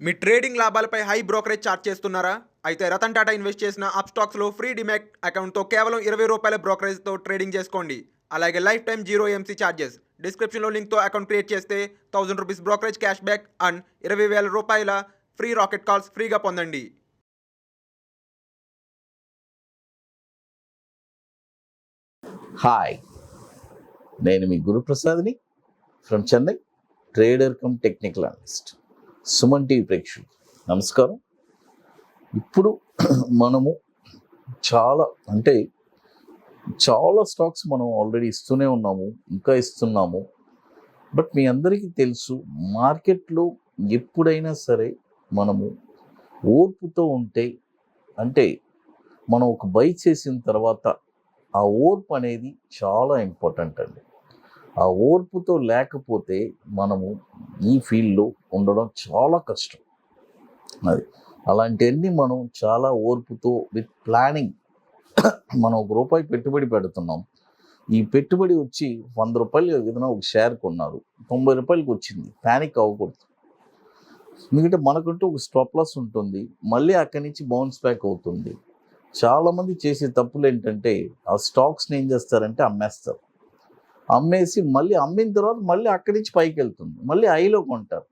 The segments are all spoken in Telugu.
మీ ట్రేడింగ్ లాభాలపై హై బ్రోకరేజ్ ఛార్జ్ చేస్తున్నారా? అయితే రతన్ టాటా ఇన్వెస్ట్ చేసిన అప్స్టాక్స్లో ఫ్రీ డిమాట్ అకౌంట్తో కేవలం ₹20 బ్రోకరేజ్తో ట్రేడింగ్ చేసుకోండి. అలాగే lifetime zero AMC charges. డిస్క్రిప్షన్లో లింక్తో అకౌంట్ క్రియేట్ చేస్తే ₹1000 brokerage cash back and ₹20,000 free rocket calls ఫ్రీగా పొందండి. హాయ్, నేను మీ గురు ప్రసాద్ని from Chennai, trader cum technical analyst. Suman TV ప్రేక్షకులు నమస్కారం. ఇప్పుడు మనము చాలా స్టాక్స్ మనం ఆల్రెడీ ఇస్తూనే ఉన్నాము, ఇంకా ఇస్తున్నాము. బట్ మీ అందరికీ తెలుసు, మార్కెట్లో ఎప్పుడైనా సరే మనము ఓర్పుతో ఉంటే, అంటే మనం ఒక బై చేసిన తర్వాత ఆ ఓర్పు అనేది చాలా ఇంపార్టెంట్ అండి. ఆ ఓర్పుతో లేకపోతే మనము ఈ ఫీల్డ్లో ఉండడం చాలా కష్టం. అది అలాంటివన్నీ మనం చాలా ఓర్పుతో విత్ ప్లానింగ్ మనం ₹1 పెట్టుబడి పెడుతున్నాం. ఈ పెట్టుబడి వచ్చి ₹100 ఏదైనా ఒక షేర్ కొన్నారు, ₹90 వచ్చింది. ప్యానిక్ అవ్వకూడదు. ఎందుకంటే మనకంటూ ఒక స్టాప్ లాస్ ఉంటుంది, మళ్ళీ అక్కడి నుంచి బౌన్స్ బ్యాక్ అవుతుంది. చాలామంది చేసే తప్పులు ఏంటంటే, ఆ స్టాక్స్ని ఏం చేస్తారంటే అమ్మేస్తారు. అమ్మేసి మళ్ళీ అమ్మిన తర్వాత మళ్ళీ అక్కడి నుంచి పైకి వెళ్తుంది, మళ్ళీ ఐలో కొంటారు.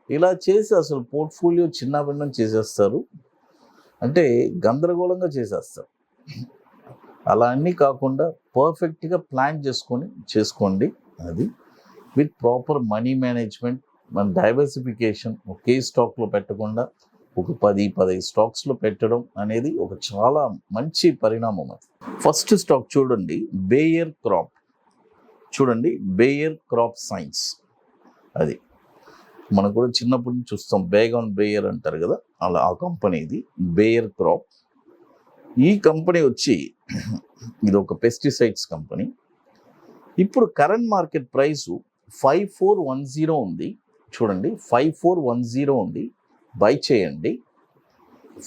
ఇలా చేసి అసలు పోర్ట్ఫోలియో చిన్నభిన్నం చేసేస్తారు, అంటే గందరగోళంగా చేసేస్తారు. అలా అన్నీ కాకుండా పర్ఫెక్ట్గా ప్లాన్ చేసుకోండి. అది విత్ ప్రాపర్ మనీ మేనేజ్మెంట్, మన డైవర్సిఫికేషన్. ఒకే స్టాక్లో పెట్టకుండా ఒక 10-15 స్టాక్స్లో పెట్టడం అనేది ఒక చాలా మంచి పరిణామం. అది ఫస్ట్ స్టాక్ చూడండి, బేయర్ క్రాప్. చూడండి, బేయర్ క్రాప్ సైన్స్. అది మనం కూడా చిన్నప్పటి నుంచి చూస్తాం, బేగాన్ బేయర్ అంటారు కదా, అలా ఆ కంపెనీ ఇది బేయర్ క్రాప్. ఈ కంపెనీ వచ్చి ఇది ఒక పెస్టిసైడ్స్ కంపెనీ. ఇప్పుడు కరెంట్ మార్కెట్ ప్రైసు 5410 ఉంది. చూడండి, 5410 ఉంది. బై చేయండి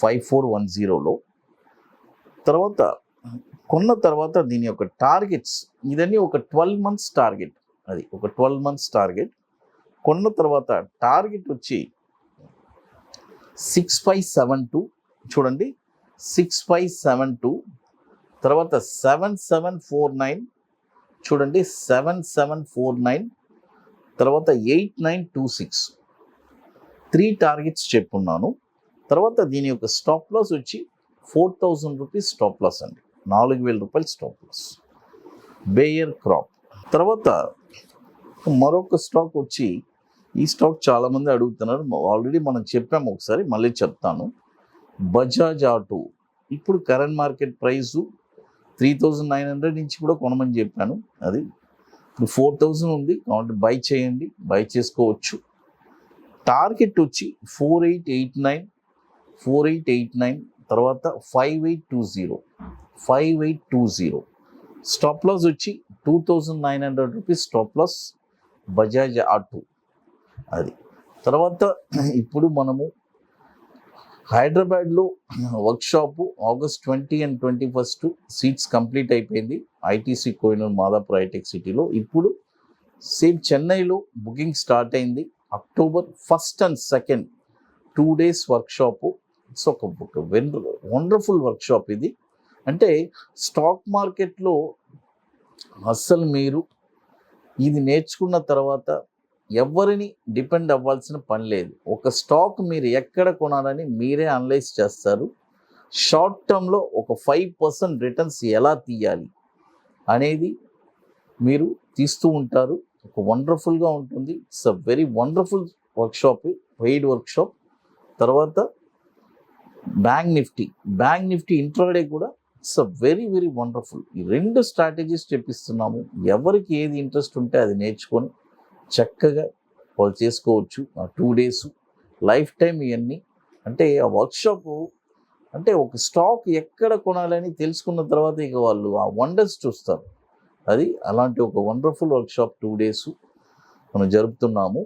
5410లో. తర్వాత కొన్న తర్వాత దీని యొక్క టార్గెట్స్, ఇదన్నీ ఒక 12 months టార్గెట్. అది ఒక 12 months టార్గెట్. కొన్న తర్వాత టార్గెట్ వచ్చి 6572. చూడండి, 6572. తర్వాత 7749. చూడండి, 7749. తర్వాత 8926. 3 టార్గెట్స్ చెప్పున్నాను. తర్వాత దీని యొక్క స్టాప్ లాస్ వచ్చి ₹4000 స్టాప్ లాస్ అండి, ₹4000 స్టాప్ లాస్. Bayer crop. తర్వాత మరొక స్టాక్ వచ్చి, ఈ స్టాక్ చాలామంది అడుగుతున్నారు, ఆల్రెడీ మనం చెప్పాము ఒకసారి, మళ్ళీ చెప్తాను. బజాజ్ ఆటో. ఇప్పుడు కరెంట్ మార్కెట్ ప్రైసు 3900 నుంచి కూడా కొనమని చెప్పాను. అది ఇప్పుడు 4000 ఉంది, కాబట్టి బై చేయండి, బై చేసుకోవచ్చు. టార్గెట్ వచ్చి 4889. తర్వాత 5820. స్టాప్ లాస్ వచ్చి ₹2900 స్టాప్ లాస్ బజాజ్ ఆటో. అది తర్వాత ఇప్పుడు మనము హైదరాబాద్లో workshop August 20 and 21 seats complete అయిపోయింది, ఐటీసీ కోహినూర్ మాదాపూర్ హైటెక్ సిటీలో. ఇప్పుడు సేమ్ చెన్నైలో బుకింగ్ స్టార్ట్ అయింది. October 1st and 2nd 2 days workshop. It's ఒక వండర్ఫుల్ వర్క్షాప్ ఇది. అంటే స్టాక్ మార్కెట్లో అస్సలు మీరు ఇది నేర్చుకున్న తర్వాత ఎవరిని డిపెండ్ అవ్వాల్సిన పని లేదు. ఒక స్టాక్ మీరు ఎక్కడ కొనాలని మీరే అనలైజ్ చేస్తారు. షార్ట్ టర్మ్లో ఒక 5% రిటర్న్స్ ఎలా తీయాలి అనేది మీరు తీస్తూ ఉంటారు. ఒక వండర్ఫుల్గా ఉంటుంది. It's a very wonderful workshop, paid workshop. తర్వాత బ్యాంక్ నిఫ్టీ ఇంట్రాడే కూడా it's a very very wonderful. ఈ 2 స్ట్రాటజీస్ చెప్పిస్తున్నాము. ఎవరికి ఏది ఇంట్రెస్ట్ ఉంటే అది నేర్చుకొని చక్కగా వాళ్ళు చేసుకోవచ్చు. ఆ 2 days లైఫ్ టైం ఇవన్నీ. అంటే ఆ వర్క్షాపు అంటే ఒక స్టాక్ ఎక్కడ కొనాలని తెలుసుకున్న తర్వాత ఇక వాళ్ళు ఆ వండర్స్ చూస్తారు. అది అలాంటి ఒక వండర్ఫుల్ వర్క్షాప్ 2 days మనం జరుపుతున్నాము,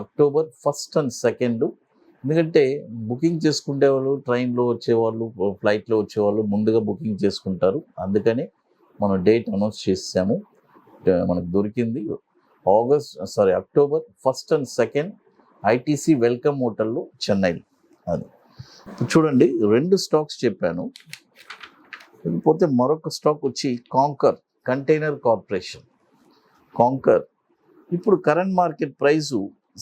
October 1st and 2nd. ఎందుకంటే బుకింగ్ చేసుకునే వాళ్ళు, ట్రైన్లో వచ్చేవాళ్ళు, ఫ్లైట్లో వచ్చేవాళ్ళు ముందుగా బుకింగ్ చేసుకుంటారు. అందుకని మనం డేట్ అనౌన్స్ చేసాము, మనకు దొరికింది. October 1st and 2nd ITC welcome హోటల్లో చెన్నైలో. అది ఇప్పుడు చూడండి, 2 స్టాక్స్ చెప్పాను. లేకపోతే మరొక స్టాక్ వచ్చి కాంకర్ కంటైనర్ కార్పొరేషన్. కాంకర్ ఇప్పుడు కరెంట్ మార్కెట్ ప్రైసు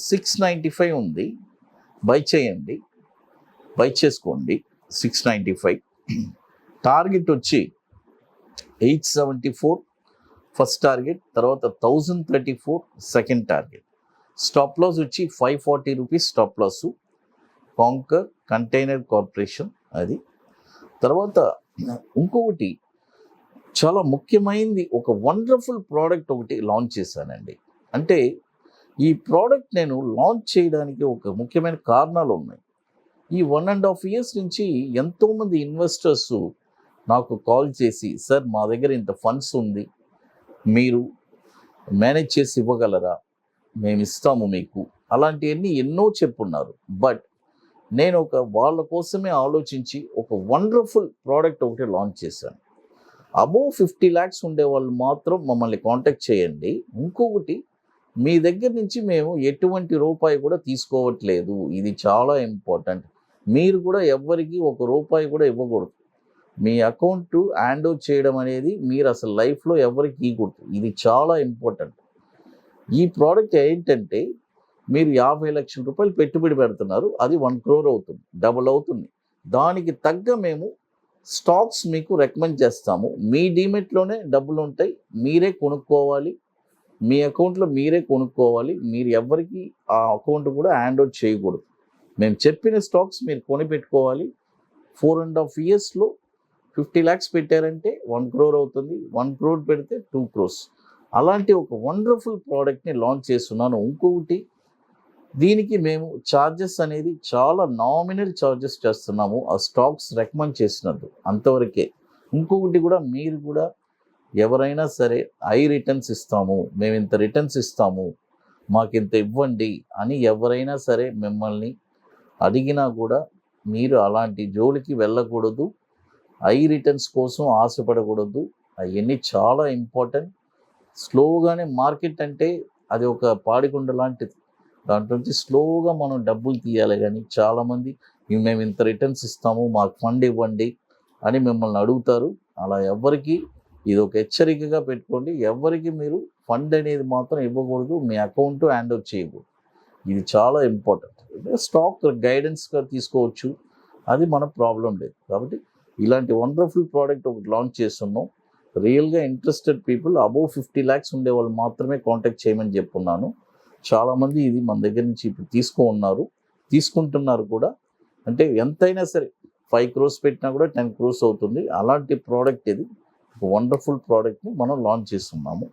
695 ఉంది. బై చేయండి, బై చేసుకోండి. 695 టార్గెట్ వచ్చి 874 ఫస్ట్ టార్గెట్, తర్వాత 1034 సెకండ్ టార్గెట్. స్టాప్ లాస్ వచ్చి 540 rupees stop loss. Concor container corporation అది. తర్వాత ఇంకొకటి చాలా ముఖ్యమైనది, ఒక వండర్ఫుల్ ప్రోడక్ట్ ఒకటి లాంచ్ చేశానండి. అంటే ఈ ప్రోడక్ట్ నేను లాంచ్ చేయడానికి ఒక ముఖ్యమైన కారణాలు ఉన్నాయి. ఈ 1.5 years నుంచి ఎంతోమంది ఇన్వెస్టర్స్ నాకు కాల్ చేసి, సార్ మా దగ్గర ఇంత ఫండ్స్ ఉంది, మీరు మేనేజ్ చేసి ఇవ్వగలరా, మేము ఇస్తాము మీకు, అలాంటివన్నీ ఎన్నో చెప్పున్నారు. బట్ నేను వాళ్ళ కోసమే ఆలోచించి ఒక వండర్ఫుల్ ప్రోడక్ట్ ఒకటి లాంచ్ చేశాను. అబోవ్ 50 lakhs ఉండే వాళ్ళు మాత్రం మమ్మల్ని కాంటాక్ట్ చేయండి. ఇంకొకటి, మీ దగ్గర నుంచి మేము ఎటువంటి రూపాయి కూడా తీసుకోవట్లేదు, ఇది చాలా ఇంపార్టెంట్. మీరు కూడా ఎవ్వరికి ₹1 కూడా ఇవ్వకూడదు. మీ అకౌంట్ హ్యాండ్ ఓవర్ చేయడం అనేది మీరు అసలు లైఫ్లో ఎవరికి ఇవ్వకూడదు, ఇది చాలా ఇంపార్టెంట్. ఈ ప్రోడక్ట్ ఏంటంటే, మీరు 50 లక్షల రూపాయలు పెట్టుబడి పెడుతున్నారు, అది 1 crore అవుతుంది, డబుల్ అవుతుంది. దానికి తగ్గ మేము స్టాక్స్ మీకు రికమెండ్ చేస్తాము. మీ డీమెట్లోనే డబ్బులు ఉంటాయి, మీరే కొనుక్కోవాలి, మీ అకౌంట్లో మీరే కొనుక్కోవాలి. మీరు ఎవరికి ఆ అకౌంట్ కూడా హ్యాండ్ ఓవర్ చేయకూడదు. మేము చెప్పిన స్టాక్స్ మీరు కొని పెట్టుకోవాలి. 4.5 yearsలో 50 lakhs పెట్టారంటే 1 crore అవుతుంది, 1 crore పెడితే 2 crores. అలాంటి ఒక వండర్ఫుల్ ప్రోడక్ట్ని లాంచ్ చేస్తున్నాను. ఇంకొకటి, దీనికి మేము ఛార్జెస్ అనేది చాలా నామినల్ ఛార్జెస్ చేస్తున్నాము, ఆ స్టాక్స్ రికమెండ్ చేసినట్టు అంతవరకే. ఇంకొకటి కూడా, మీరు కూడా ఎవరైనా సరే హై రిటర్న్స్ ఇస్తాము, మేము ఇంత రిటర్న్స్ ఇస్తాము, మాకు ఇంత ఇవ్వండి అని ఎవరైనా సరే మిమ్మల్ని అడిగినా కూడా మీరు అలాంటి జోలికి వెళ్ళకూడదు. హై రిటర్న్స్ కోసం ఆశపడకూడదు. అవన్నీ చాలా ఇంపార్టెంట్. స్లోగానే మార్కెట్ అంటే అది ఒక పాడిగుండ లాంటిది, దాంట్లో నుంచి స్లోగా మనం డబ్బులు తీయాలి. కానీ చాలామంది మేము ఇంత రిటర్న్స్ ఇస్తాము, మాకు ఫండ్ ఇవ్వండి అని మిమ్మల్ని అడుగుతారు. అలా ఎవరికి, ఇది ఒక హెచ్చరికగా పెట్టుకోండి, ఎవరికి మీరు ఫండ్ అనేది మాత్రం ఇవ్వకూడదు, మీ అకౌంట్ హ్యాండ్ ఓవర్ చేయకూడదు. ఇది చాలా ఇంపార్టెంట్. స్టాక్ గైడెన్స్గా తీసుకోవచ్చు, అది మన ప్రాబ్లం లేదు. కాబట్టి ఇలాంటి వండర్ఫుల్ ప్రోడక్ట్ ఒకటి లాంచ్ చేస్తున్నాం. రియల్గా ఇంట్రెస్టెడ్ పీపుల్ అబోవ్ 50 lakhs ఉండే వాళ్ళు మాత్రమే కాంటాక్ట్ చేయమని చెప్పున్నాను. చాలామంది ఇది మన దగ్గర నుంచి ఇప్పుడు తీసుకుంటున్నారు కూడా. అంటే ఎంతైనా సరే 5 crores పెట్టినా కూడా 10 crores అవుతుంది. అలాంటి ప్రోడక్ట్ ఇది, ఒక వండర్ఫుల్ ప్రోడక్ట్ని మనం లాంచ్ చేస్తున్నాము.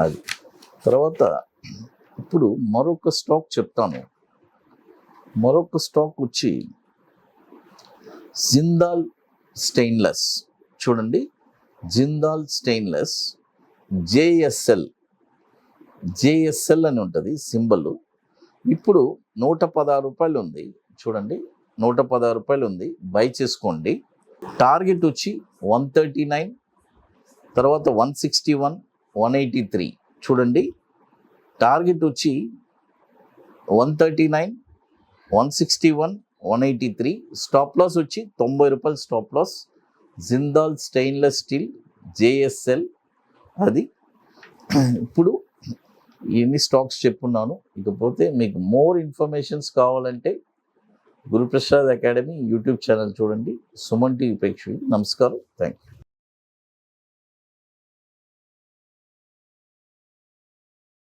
అది తర్వాత ఇప్పుడు మరొక స్టాక్ చెప్తాను. మరొక స్టాక్ వచ్చి జిందాల్ స్టెయిన్లెస్. చూడండి, జిందాల్ స్టెయిన్లెస్, జేఎస్ఎల్ అని ఉంటుంది సింబల్. ఇప్పుడు 116 రూపాయలు ఉంది. చూడండి, 116 రూపాయలు ఉంది, బై చేసుకోండి. టార్గెట్ వచ్చి 139, తర్వాత 161, 183. చూడండి, టార్గెట్ వచ్చి 139, 161, 183. స్టాప్ లాస్ వచ్చి 90 రూపాయలు stop loss. Jindal stainless steel JSL అది. ఇప్పుడు ఎన్ని స్టాక్స్ చెప్పున్నాను. ఇకపోతే మీకు మోర్ ఇన్ఫర్మేషన్స్ కావాలంటే గురుప్రసాద్ అకాడమీ యూట్యూబ్ ఛానల్ చూడండి. సుమన్ టీవీ ప్రేక్షకులు నమస్కారం, థ్యాంక్ యూ.